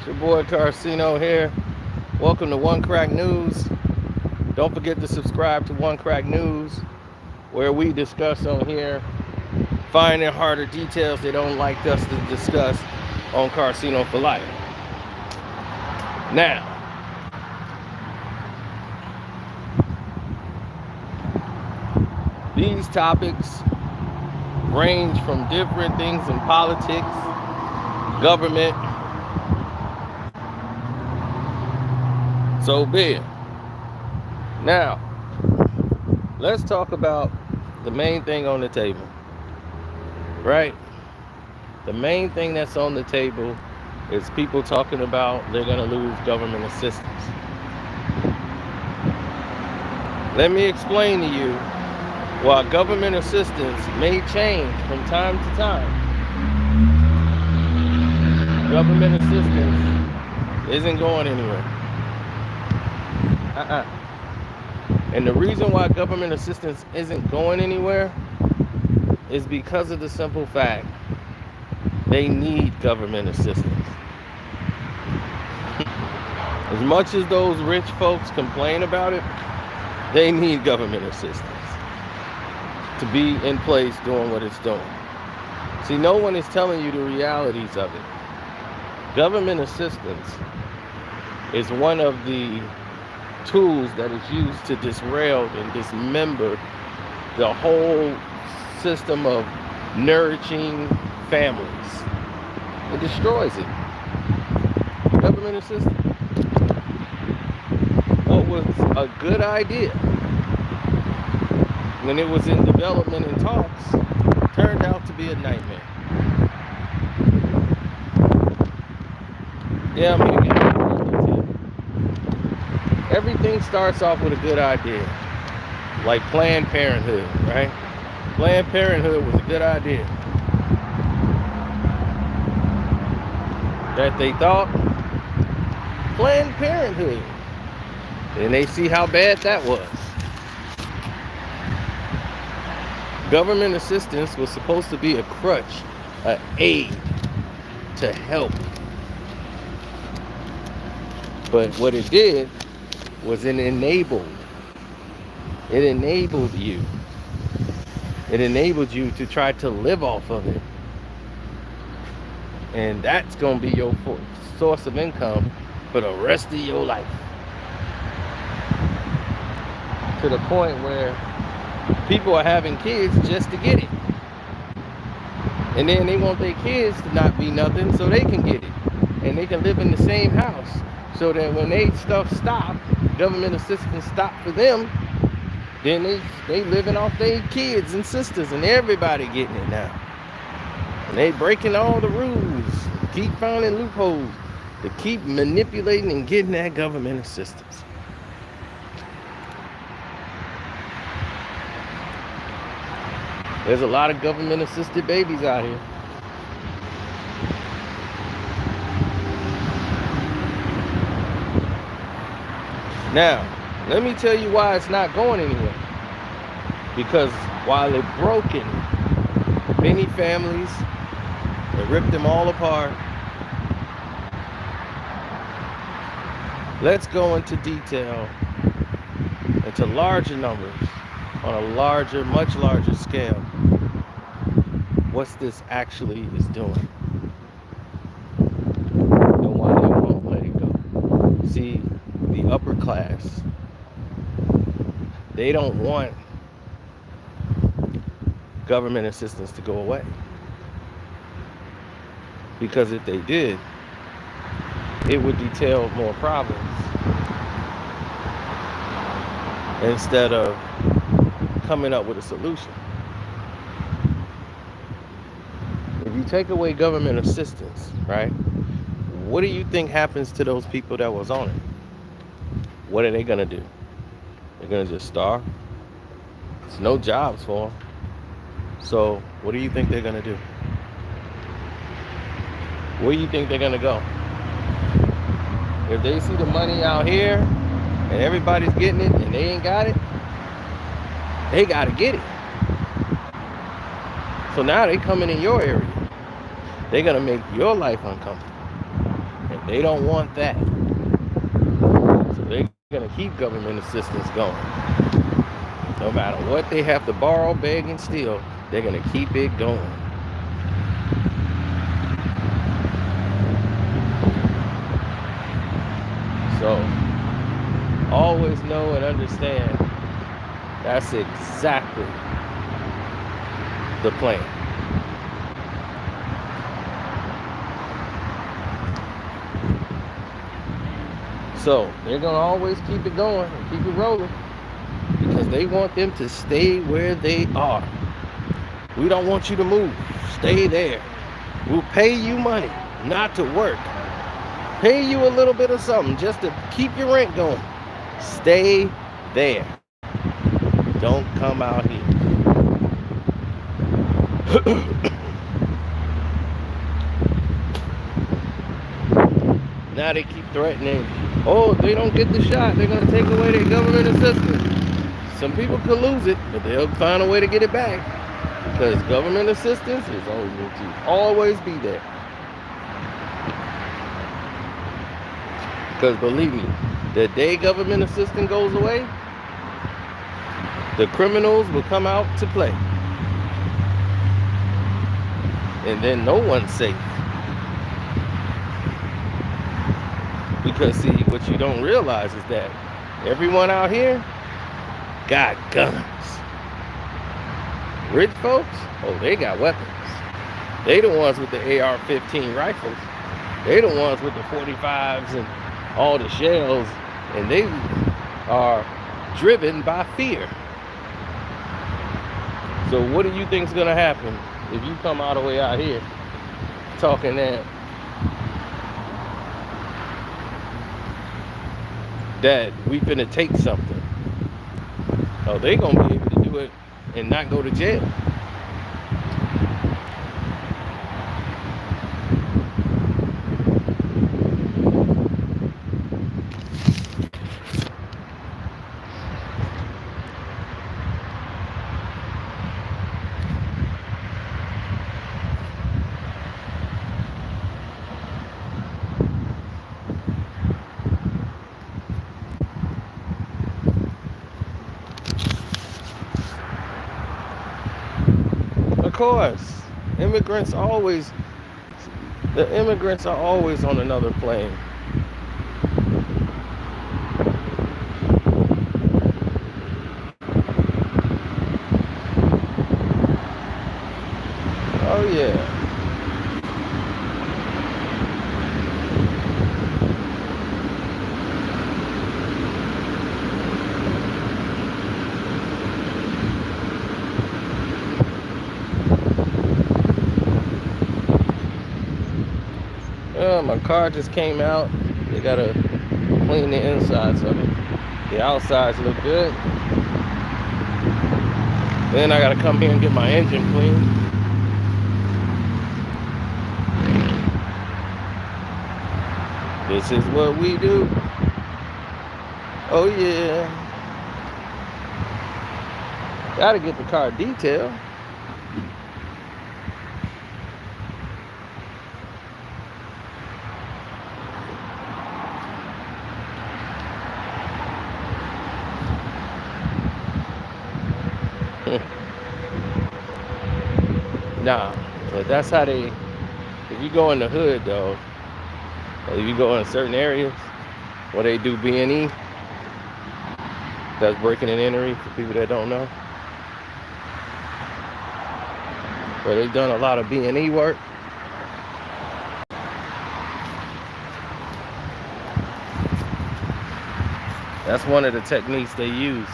Your boy Carcino here. Welcome to One Crack News. Don't forget to subscribe to One Crack News, where we discuss on here finer, harder details they don't like us to discuss on Carcino for Life. Now, these topics range from different things in politics, government, so be it. Now, let's talk about the main thing on the table, right? The main thing that's on the table is people talking about they're going to lose government assistance. Let me explain to you why government assistance may change from time to time. Government assistance isn't going anywhere. And the reason why government assistance isn't going anywhere is because of the simple fact they need government assistance. As much as those rich folks complain about it, they need government assistance to be in place doing what it's doing. See, no one is telling you the realities of it. Government assistance is one of the tools that is used to disrail and dismember the whole system of nourishing families. It destroys it. Government assistance. What was a good idea when it was in development and talks turned out to be a nightmare. Yeah, I'm gonna get everything starts off with a good idea, like Planned Parenthood, right? Planned Parenthood was a good idea that they thought. Planned Parenthood, and they see how bad that was. Government assistance was supposed to be a crutch, an aid to help, but what it did was it enabled you. It enabled you to try to live off of it. And that's going to be your source of income for the rest of your life. To the point where people are having kids just to get it. And then they want their kids to not be nothing so they can get it. And they can live in the same house. So that when they stuff stop, government assistance stop for them, then they living off their kids and sisters and everybody getting it now. And they breaking all the rules, keep finding loopholes to keep manipulating and getting that government assistance. There's a lot of government assisted babies out here. Now, let me tell you why it's not going anywhere. Because while it's broken many families, it ripped them all apart. Let's go into detail, into larger numbers, on a larger, much larger scale, what this actually is doing. The one that won't let it go. See, the upper class, they don't want government assistance to go away. Because if they did, it would detail more problems instead of coming up with a solution. If you take away government assistance, right, what do you think happens to those people that was on it? What are they gonna do? They're gonna just starve? There's no jobs for them. So what do you think they're gonna do? Where do you think they're gonna go? If they see the money out here and everybody's getting it and they ain't got it, they gotta get it. So now they coming in your area. They're gonna make your life uncomfortable. And They don't want that. So they're going to keep government assistance going. No matter what they have to borrow, beg, and steal, they're going to keep it going. So always know and understand that's exactly the plan. So they're going to always keep it going and keep it rolling because they want them to stay where they are. We don't want you to move. Stay there. We'll pay you money not to work. Pay you a little bit of something just to keep your rent going. Stay there. Don't come out here. Now they keep threatening, oh, if they don't get the shot, they're going to take away their government assistance. Some people could lose it, but they'll find a way to get it back. Because government assistance is always going to always be there. Because believe me, the day government assistance goes away, the criminals will come out to play. And then no one's safe. Because see, what you don't realize is that everyone out here got guns. Rich folks, oh, they got weapons. They the ones with the AR-15 rifles. They the ones with the 45s and all the shells. And they are driven by fear. So what do you think's gonna happen if you come all the way out here talking that we finna take something? Oh, they gonna be able to do it and not go to jail. Of course, the immigrants are always on another plane. Oh yeah. My car just came out. They gotta clean the insides of it. The outsides look good. Then I gotta come here and get my engine cleaned. This is what we do. Oh yeah. Gotta get the car detailed. Nah, but that's how they, if you go in the hood though, if you go in certain areas where they do B&E, that's breaking and entering for people that don't know. But they've done a lot of B&E work. That's one of the techniques they use.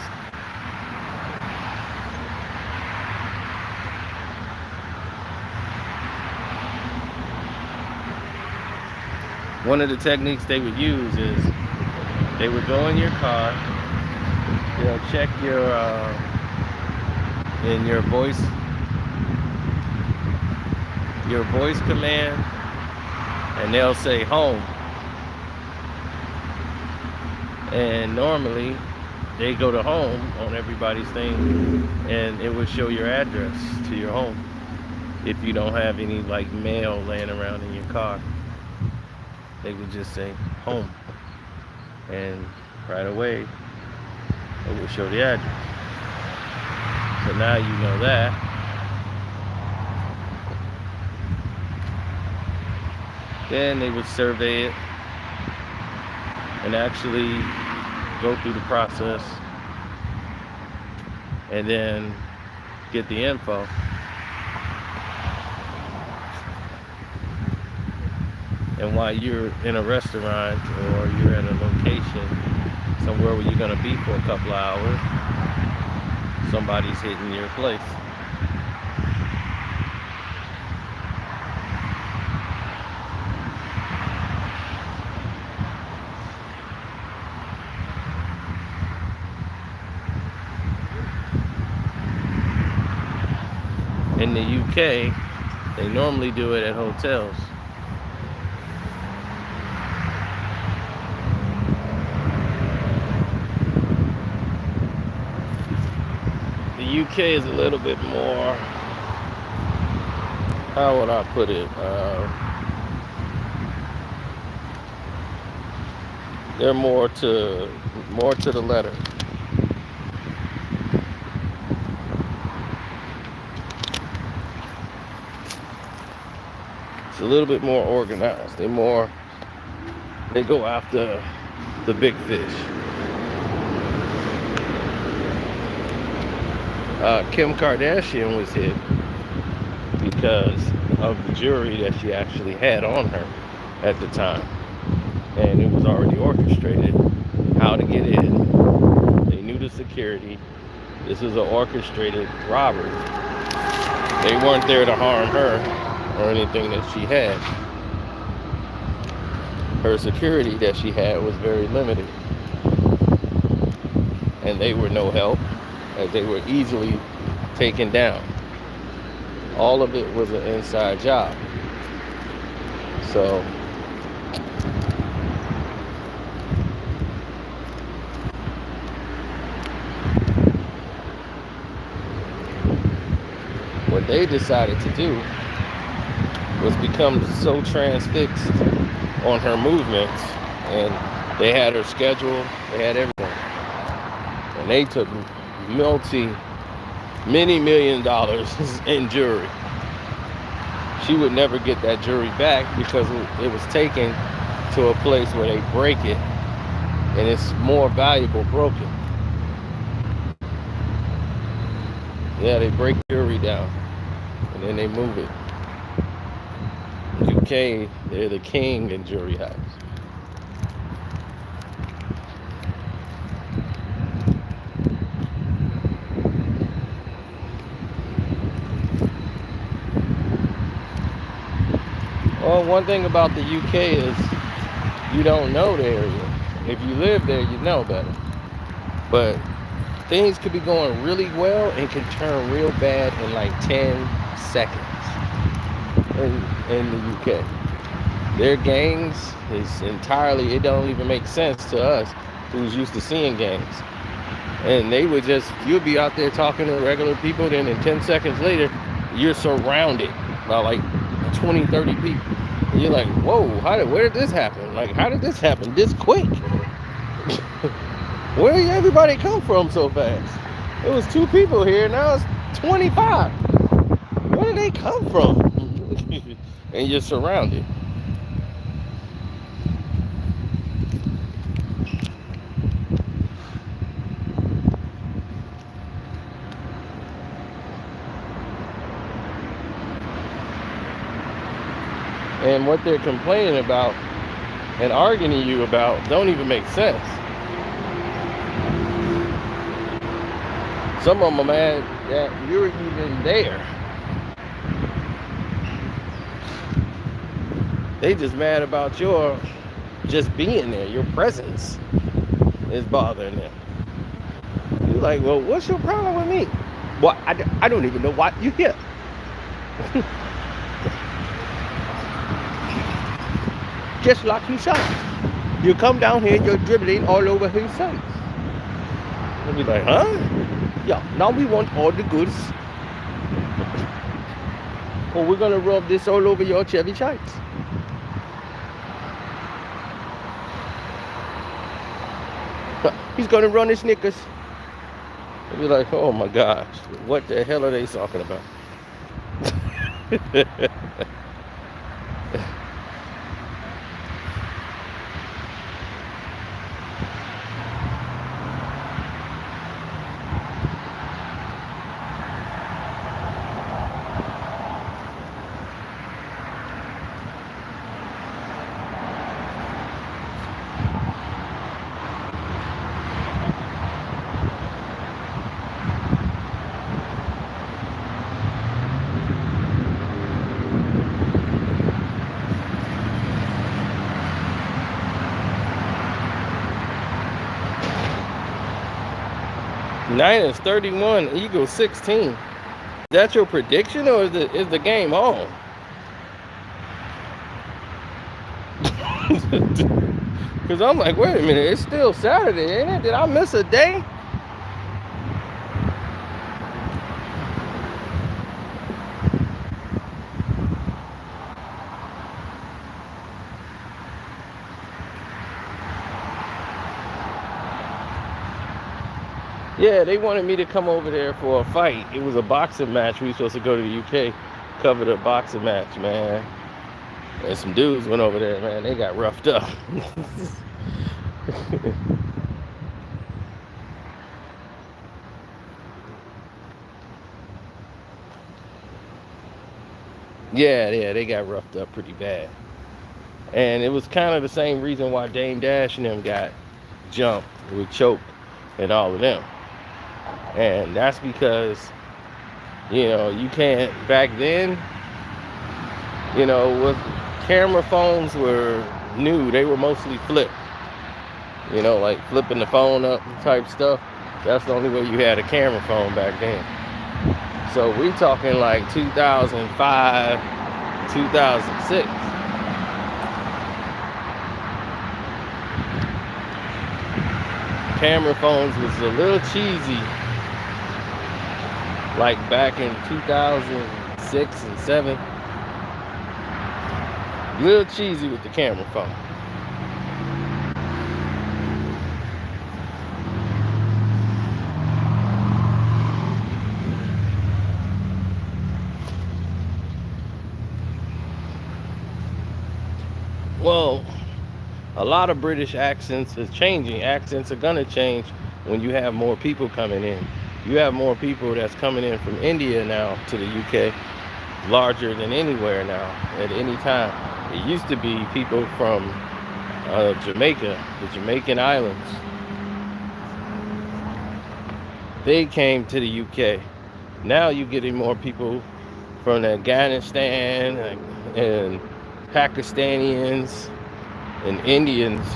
One of the techniques they would use is they would go in your car, they'll check your in your voice command, and they'll say home. And normally they go to home on everybody's thing, and it would show your address to your home if you don't have any like mail laying around in your car. they would just say home, and right away it would show the address. So now you know that. Then they would survey it and actually go through the process and then get the info. And while you're in a restaurant or you're at a location somewhere where you're going to be for a couple of hours, somebody's hitting your place. In the UK, they normally do it at hotels. The UK is a little bit more, how would I put it? They're more to the letter. It's a little bit more organized. They go after the big fish. Kim Kardashian was hit because of the jury that she actually had on her at the time. And it was already orchestrated how to get in. They knew the security. This was an orchestrated robbery. They weren't there to harm her or anything that she had. Her security that she had was very limited. And they were no help, as they were easily taken down. All of it was an inside job. So what they decided to do was become so transfixed on her movements, and they had her schedule, they had everything, and they took many $million in jury. She would never get that jury back because it was taken to a place where they break it, and it's more valuable broken. Yeah, they break jury down and then they move it. UK, they're the king in jury house. Well, one thing about the UK is you don't know the area. If you live there, you know better. But things could be going really well and can turn real bad in like 10 seconds in the UK. Their gangs is entirely, it don't even make sense to us who's used to seeing gangs. And they would just, you'll be out there talking to regular people, then in 10 seconds later, you're surrounded by like 20, 30 people. And you're like, whoa, where did this happen? Like, how did this happen this quick? Where did everybody come from so fast? It was 2 people here, now it's 25. Where did they come from? And you're surrounded. And what they're complaining about and arguing you about don't even make sense. Some of them are mad that you're even there. They just mad about your just being there. Your presence is bothering them. You're like, well, what's your problem with me? Well, I don't even know why you're here. Just like he said. You come down here, you're dribbling all over his face. They'll be like, huh? Yeah, now we want all the goods. Or we're gonna rub this all over your Chevy Chites. He's gonna run his knickers. I'd be like, oh my gosh, what the hell are they talking about? 9 is 31, Eagles 16. Is that your prediction, or is the game on? Because I'm like, wait a minute, it's still Saturday, ain't it? Did I miss a day? Yeah, they wanted me to come over there for a fight. It was a boxing match. We were supposed to go to the UK, cover the boxing match, man. And some dudes went over there, man. They got roughed up. Yeah, they got roughed up pretty bad. And it was kind of the same reason why Dame Dash and them got jumped with Choke and all of them. And that's because, you can't, back then, with camera phones were new. They were mostly flip. Like flipping the phone up type stuff. That's the only way you had a camera phone back then. So we talking like 2005, 2006. Camera phones was a little cheesy. Like back in 2006 and 7. A little cheesy with the camera phone. Well, a lot of British accents is changing. Accents are gonna change when you have more people coming in. You have more people that's coming in from India now to the UK, larger than anywhere now at any time. It used to be people from Jamaica, the Jamaican islands. They came to the UK. Now you're getting more people from Afghanistan and Pakistanians and Indians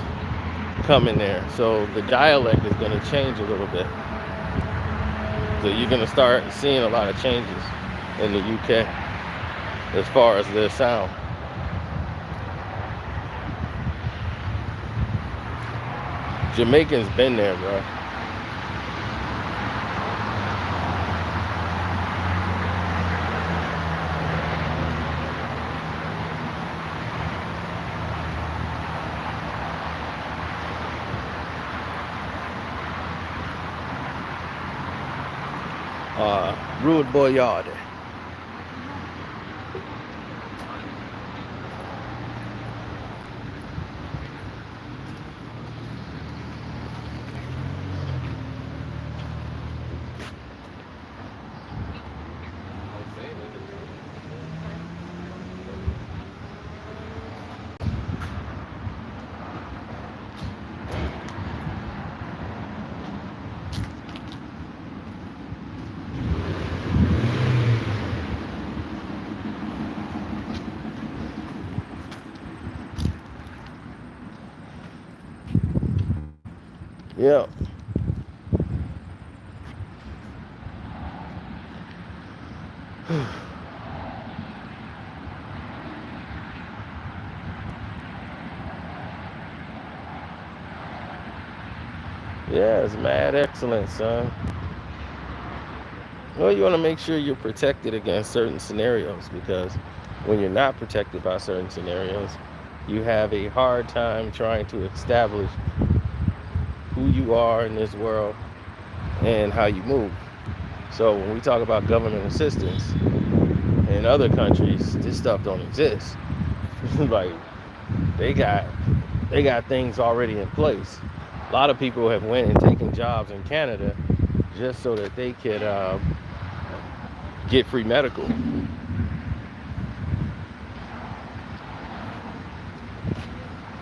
coming there. So the dialect is going to change a little bit. So you're going to start seeing a lot of changes in the UK as far as their sound. Jamaicans been there, bro. Rude boy yard. Yeah. Yeah, it's mad excellent, son. Well, you want to make sure you're protected against certain scenarios, because when you're not protected by certain scenarios, you have a hard time trying to establish who you are in this world and how you move. So when we talk about government assistance in other countries, this stuff don't exist. Like they got they got things already in place. A lot of people have went and taken jobs in Canada just so that they could get free medical.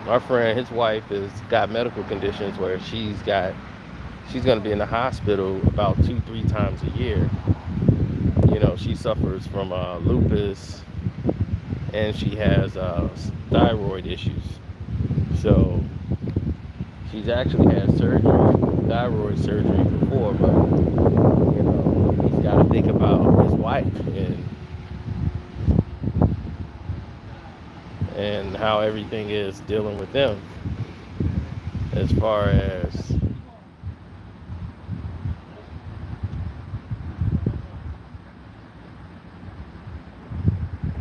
My friend, his wife has got medical conditions where she's going to be in the hospital about 2-3 times a year. You know, she suffers from lupus, and she has thyroid issues. So she's actually had thyroid surgery before, but you know, he's got to think about his wife and how everything is dealing with them as far as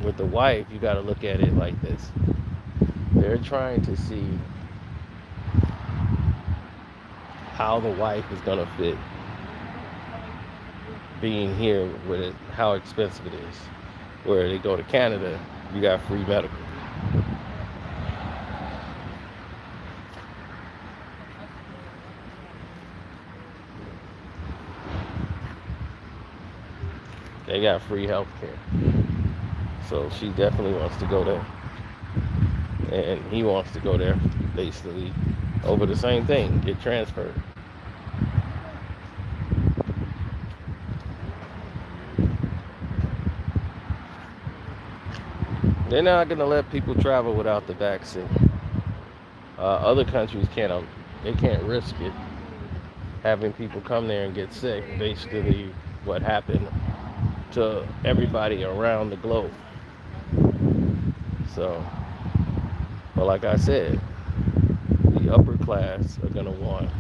with the wife. You got to look at it like this. They're trying to see how the wife is going to fit being here with it, how expensive it is. Where they go to Canada, you got free medical. They got free health care. So she definitely wants to go there. And he wants to go there basically over the same thing, get transferred. They're not going to let people travel without the vaccine. Other countries they can't risk it. Having people come there and get sick, basically what happened to everybody around the globe. So, but like I said, the upper class are going to want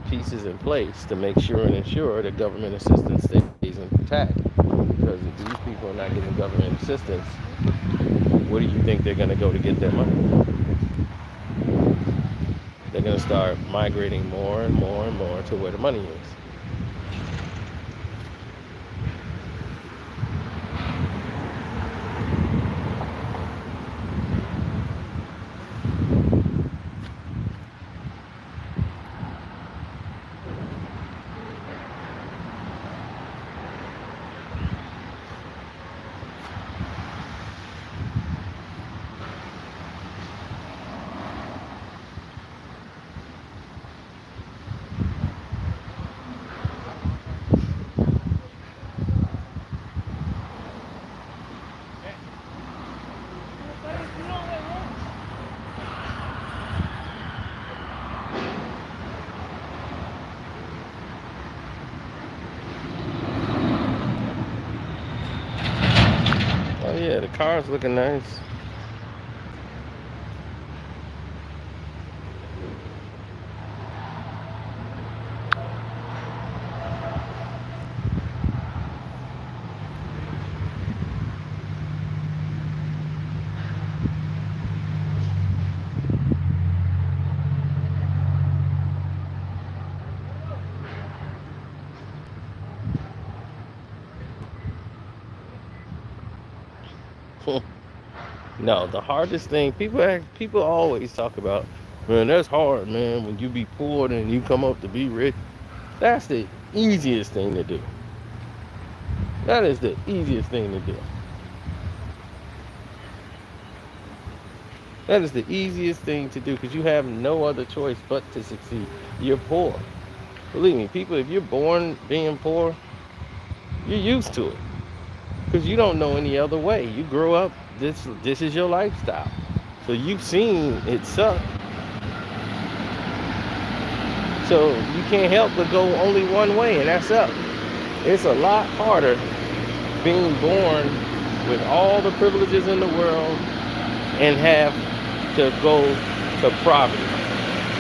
pieces in place to make sure and ensure that government assistance stays intact. Because if these people are not getting government assistance, where do you think they're going to go to get their money? They're going to start migrating more and more and more to where the money is. Oh yeah, the car's looking nice. No, the hardest thing people always talk about, man, that's hard, man. When you be poor and you come up to be rich, that's the easiest thing to do. That is the easiest thing to do. That is the easiest thing to do because you have no other choice but to succeed. You're poor. Believe me, people, if you're born being poor, you're used to it because you don't know any other way. You grow up, this is your lifestyle. So you've seen it suck. So you can't help but go only one way, and that's up. It's a lot harder being born with all the privileges in the world and have to go to poverty.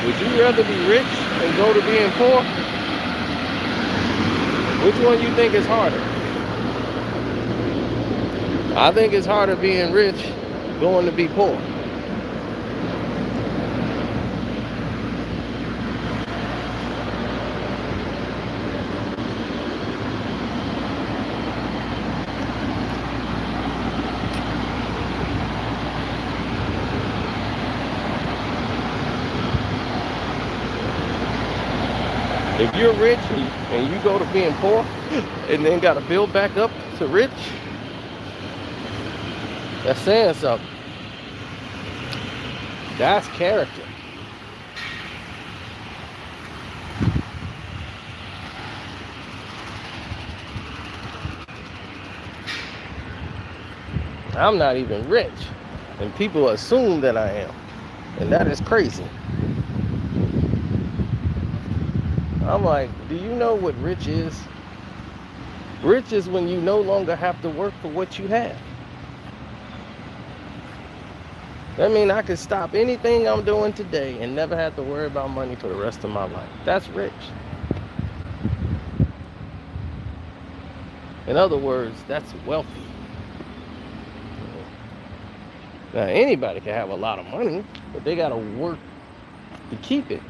Would you rather be rich and go to being poor? Which one you think is harder? I think it's harder being rich going to be poor. If you're rich and you go to being poor and then got to build back up to rich, that's saying something. That's character. I'm not even rich, and people assume that I am, and that is crazy. I'm like, do you know what rich is? Rich is when you no longer have to work for what you have. That means I could stop anything I'm doing today and never have to worry about money for the rest of my life. That's rich. In other words, that's wealthy. Now, anybody can have a lot of money, but they got to work to keep it.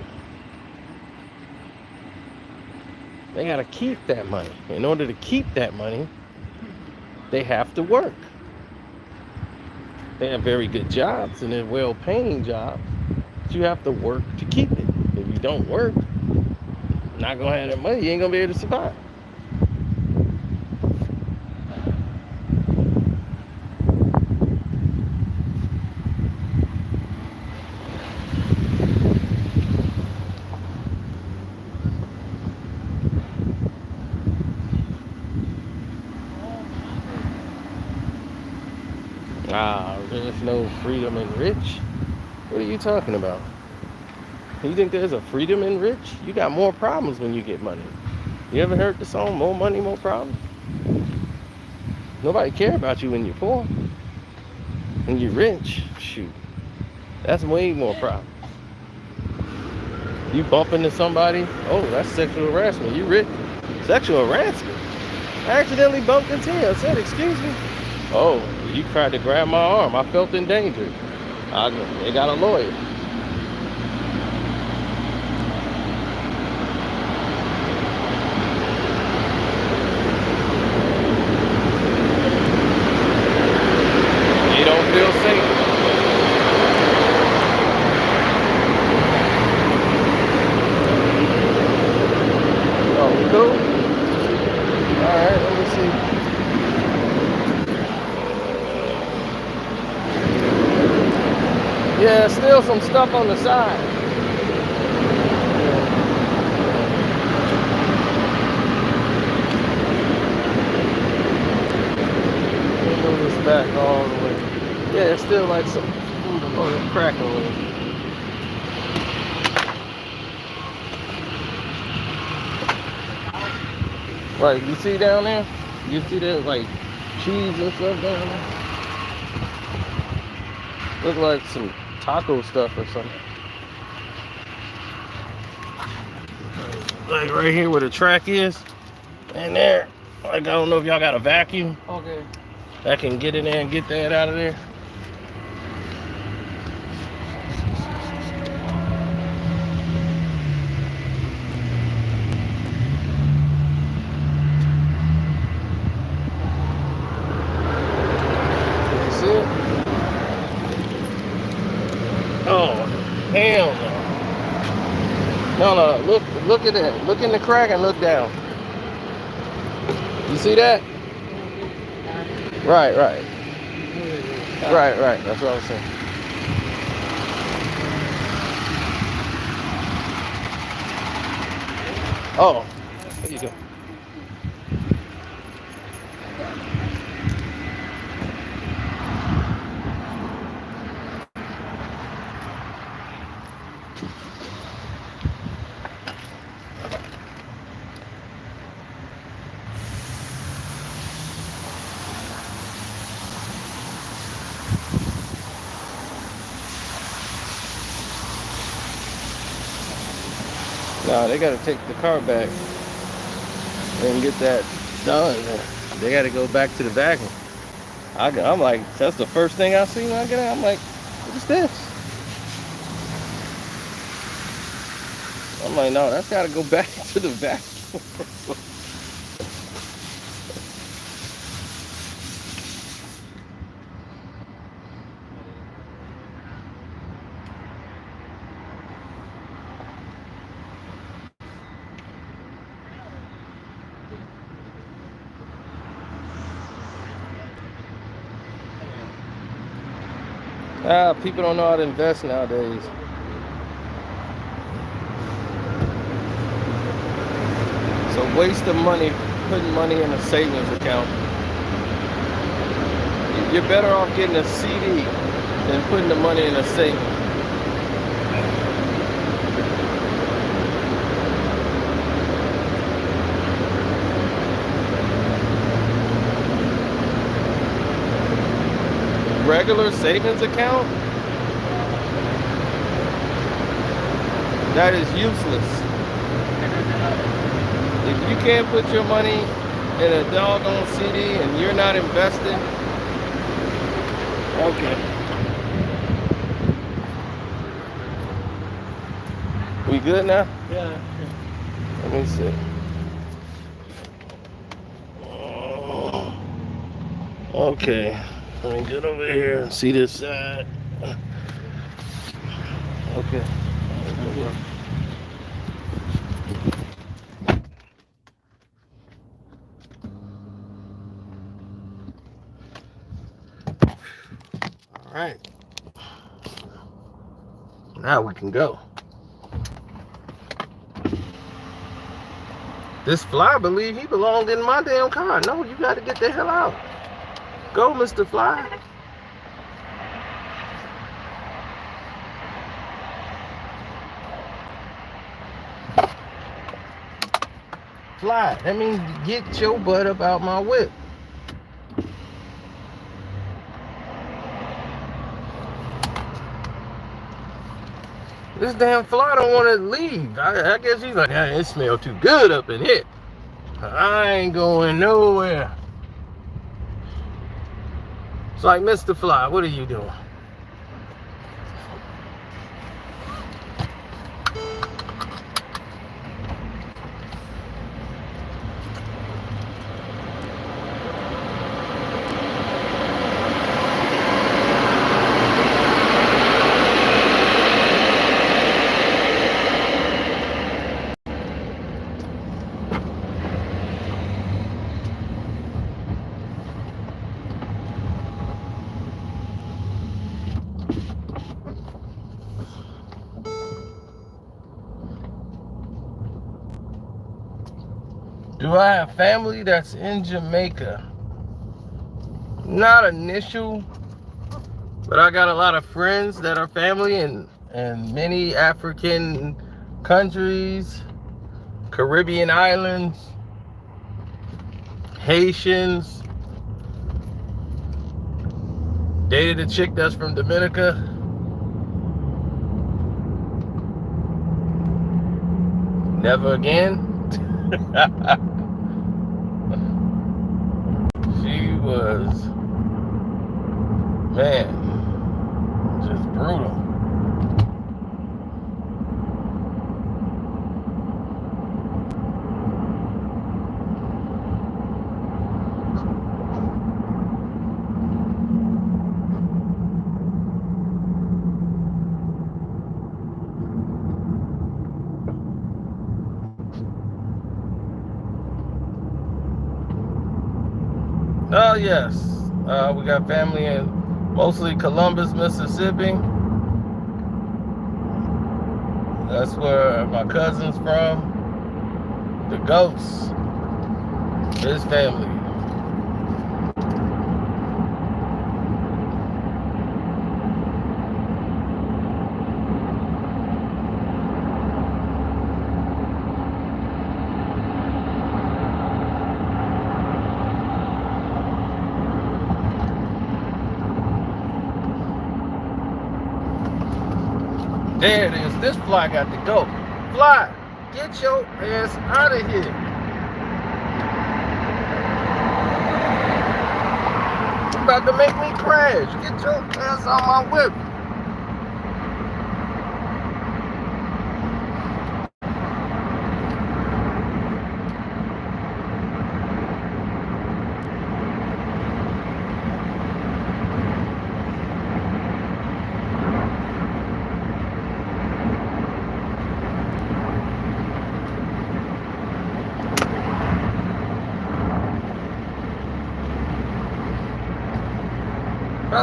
They got to keep that money. In order to keep that money, they have to work. They have very good jobs and they're well-paying jobs, but you have to work to keep it. If you don't work, you're not going to have that money. You ain't going to be able to survive. There's no freedom in rich. What are you talking about? You think there's a freedom in rich? You got more problems when you get money. You ever heard the song, More Money, More Problems? Nobody care about you when you're poor. When you're rich, shoot, that's way more problems. You bump into somebody, oh, that's sexual harassment. You rich, sexual harassment. I accidentally bumped into him. I said, excuse me. Oh, you tried to grab my arm. I felt in danger. They got a lawyer. You don't feel safe. Oh, we cool? All right, let me see. Yeah, still some stuff on the side. Let me move this back all the way. Yeah, it's still like some crack on it. Right, you see down there? You see that like cheese and stuff down there? Look like some taco stuff or something. Like right here where the track is. And there. Like I don't know if y'all got a vacuum. Okay. That can get in there and get that out of there. Oh, hell no. No, look at that. Look in the crack and look down. You see that? Right. Right. That's what I was saying. Oh, there you go. No, they got to take the car back and get that done. They got to go back to the vacuum. I'm like, that's the first thing I see when I get out. I'm like, what is this? I'm like, no, that's got to go back to the vacuum. People don't know how to invest nowadays. It's a waste of money putting money in a savings account. You're better off getting a CD than putting the money in a savings. Regular savings account? That is useless. If you can't put your money in a doggone CD and you're not investing, okay. We good now? Yeah. Let me see. Okay. Let me get over here and see this side. Okay. All right. Now we can go. This fly believe he belonged in my damn car. No, you got to get the hell out. Go, Mr. Fly. Fly. That means get your butt up out my whip. This damn fly don't want to leave. I guess he's like, hey, it smells too good up in here. I ain't going nowhere. It's like, Mr. Fly, what are you doing? Do I have family that's in Jamaica? Not initial, but I got a lot of friends that are family in many African countries, Caribbean islands, Haitians. Dated a chick that's from Dominica. Never again. She was, man, just brutal. Oh yes, we got family in mostly Columbus, Mississippi. That's where my cousin's from. The Ghosts, his family. There it is. This fly got to go. Fly, get your ass out of here. You about to make me crash. Get your ass on my whip.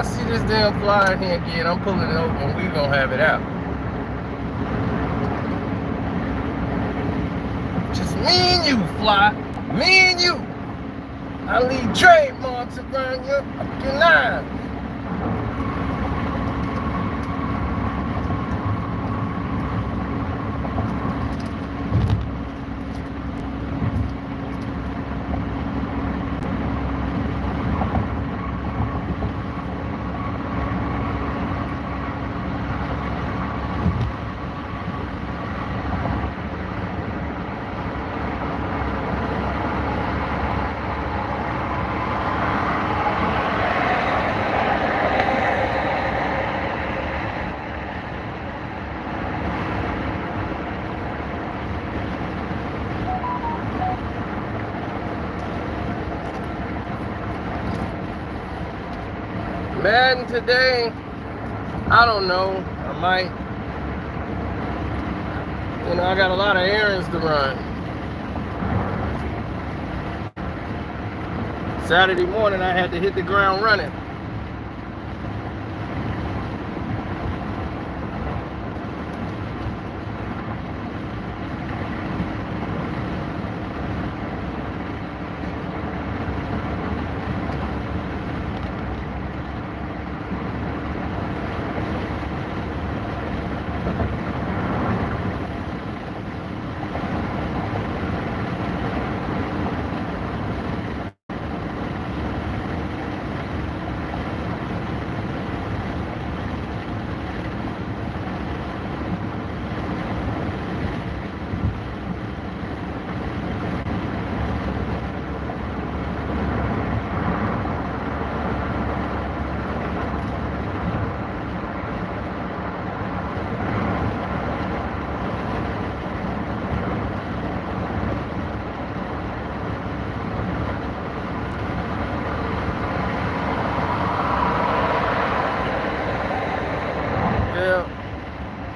I see this damn fly in here again, I'm pulling it over and we gonna have it out. Just me and you, fly. Me and you. I leave trademarks around your fucking eyes. Madden today, I don't know. I might, I got a lot of errands to run. Saturday morning, I had to hit the ground running.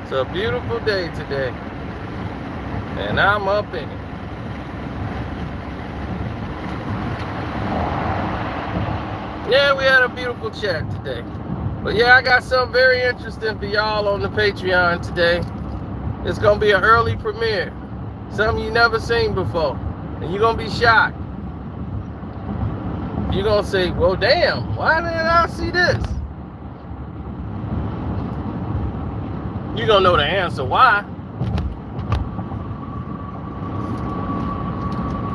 It's a beautiful day today, and I'm up in it. Yeah, we had a beautiful chat today. But yeah, I got something very interesting for y'all on the Patreon today. It's gonna be an early premiere, something you never seen before, and you're gonna be shocked. You're gonna say, well, damn, why didn't I see this? You're gonna know the answer why.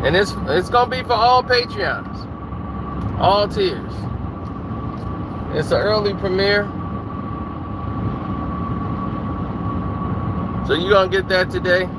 And it's gonna be for all Patreons, all tiers. It's an early premiere, so you're gonna get that today.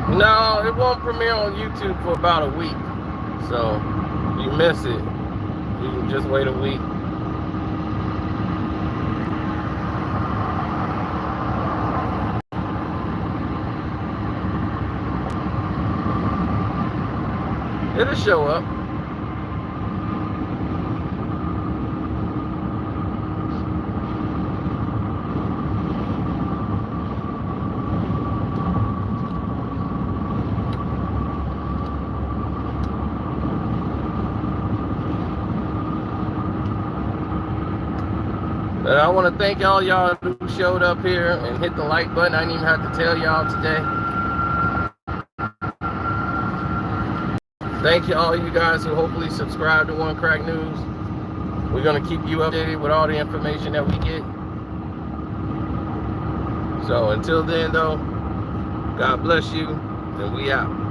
No, it won't premiere on YouTube for about a week. So, you miss it, you can just wait a week. It'll show up. But I want to thank all y'all who showed up here and hit the like button. I didn't even have to tell y'all today. Thank you all you guys who hopefully subscribe to One Crack News. We're going to keep you updated with all the information that we get. So until then, though, God bless you, and we out.